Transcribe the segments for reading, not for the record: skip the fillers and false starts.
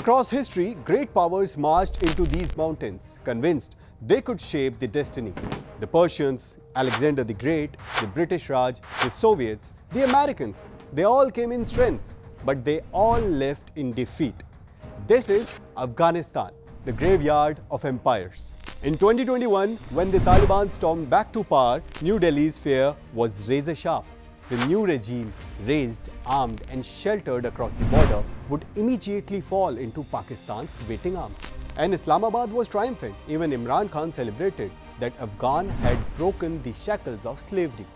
Across history, great powers marched into these mountains, convinced they could shape the destiny. The Persians, Alexander the Great, the British Raj, the Soviets, the Americans, they all came in strength, but they all left in defeat. This is Afghanistan, the graveyard of empires. In 2021, when the Taliban stormed back to power, New Delhi's fear was razor sharp. The new regime, raised, armed and sheltered across the border, would immediately fall into Pakistan's waiting arms. And Islamabad was triumphant. Even Imran Khan celebrated that Afghan had broken the shackles of slavery.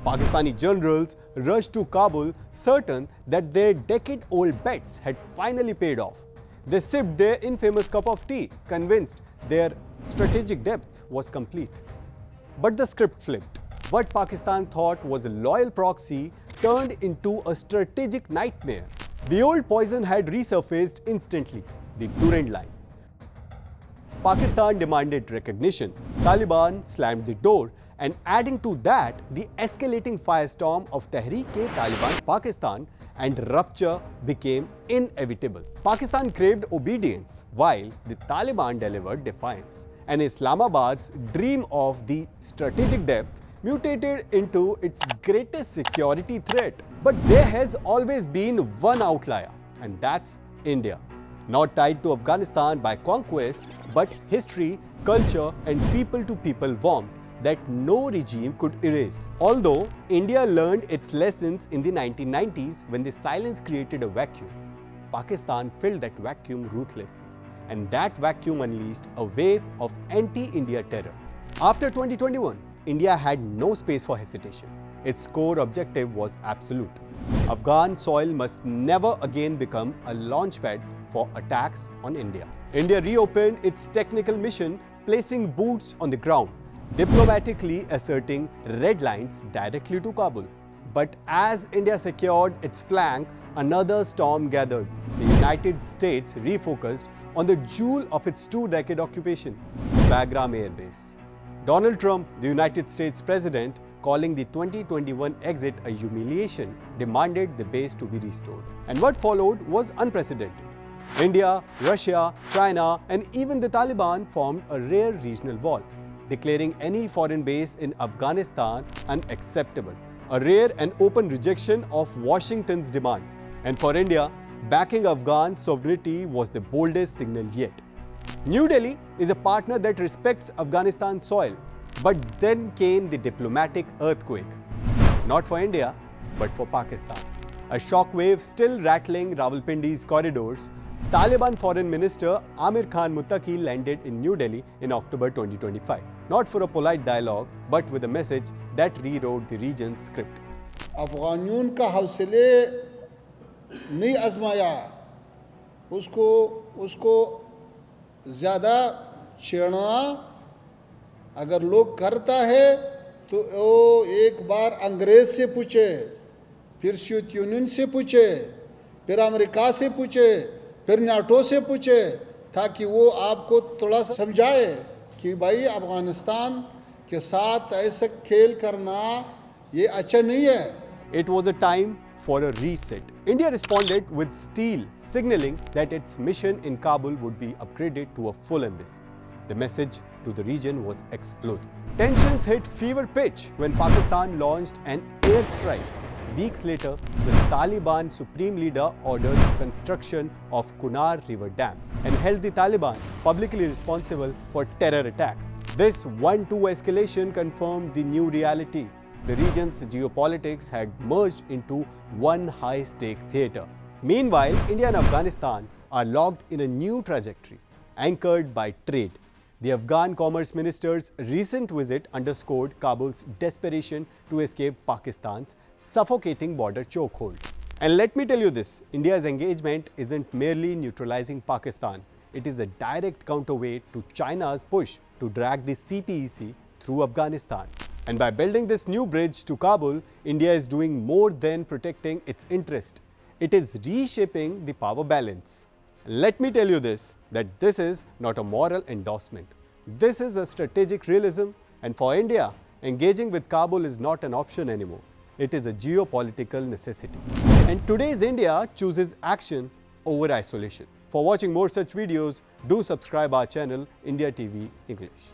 Pakistani generals rushed to Kabul, certain that their decade-old bets had finally paid off. They sipped their infamous cup of tea, convinced their strategic depth was complete. But the script flipped. What Pakistan thought was a loyal proxy turned into a strategic nightmare. The old poison had resurfaced instantly, the Durand Line. Pakistan demanded recognition, Taliban slammed the door, and adding to that, the escalating firestorm of Tehreek-e-Taliban Pakistan and rupture became inevitable. Pakistan craved obedience, while the Taliban delivered defiance. And Islamabad's dream of the strategic depth mutated into its greatest security threat. But there has always been one outlier, and that's India. Not tied to Afghanistan by conquest, but history, culture and people-to-people warmth that no regime could erase. Although India learned its lessons in the 1990s when the silence created a vacuum, Pakistan filled that vacuum ruthlessly. And that vacuum unleashed a wave of anti-India terror. After 2021, India had no space for hesitation. Its core objective was absolute. Afghan soil must never again become a launchpad for attacks on India. India reopened its technical mission, placing boots on the ground, diplomatically asserting red lines directly to Kabul. But as India secured its flank, another storm gathered. The United States refocused on the jewel of its two-decade occupation, Bagram Air Base. Donald Trump, the United States President, calling the 2021 exit a humiliation, demanded the base to be restored. And what followed was unprecedented. India, Russia, China, and even the Taliban formed a rare regional wall, declaring any foreign base in Afghanistan unacceptable. A rare and open rejection of Washington's demand. And for India, backing Afghan sovereignty was the boldest signal yet. New Delhi is a partner that respects Afghanistan's soil. But then came the diplomatic earthquake. Not for India, but for Pakistan. A shockwave still rattling Rawalpindi's corridors, Taliban Foreign Minister Amir Mutaqqi landed in New Delhi in October 2025. Not for a polite dialogue, but with a message that rewrote the region's script. अफगानियों का हौसले नहीं आजमाया, उसको ज़्यादा छेड़ना अगर लोग करता है तो वो एक बार अंग्रेज से पूछे, फिर सोवियत यूनियन से पूछे, फिर अमेरिका से पूछे, फिर नाटो से पूछे, ताकि वो आपको थोड़ा समझाए कि भाई अफगानिस्तान के साथ ऐसा खेल करना ये अच्छा नहीं है. It was a time for a reset. India responded with steel, signaling that its mission in Kabul would be upgraded to a full embassy. The message to the region was explosive. Tensions hit fever pitch when Pakistan launched an airstrike. Weeks later, the Taliban supreme leader ordered the construction of Kunar river dams and held the Taliban publicly responsible for terror attacks. This 1-2 escalation confirmed the new reality. The region's geopolitics had merged into one high-stake theatre. Meanwhile, India and Afghanistan are locked in a new trajectory, anchored by trade. The Afghan Commerce Minister's recent visit underscored Kabul's desperation to escape Pakistan's suffocating border chokehold. And let me tell you this, India's engagement isn't merely neutralizing Pakistan. It is a direct counterweight to China's push to drag the CPEC through Afghanistan. And by building this new bridge to Kabul, India is doing more than protecting its interest. It is reshaping the power balance. Let me tell you this, that this is not a moral endorsement. This is a strategic realism, and for India, engaging with Kabul is not an option anymore. It is a geopolitical necessity. And today's India chooses action over isolation. For watching more such videos, do subscribe our channel India TV English.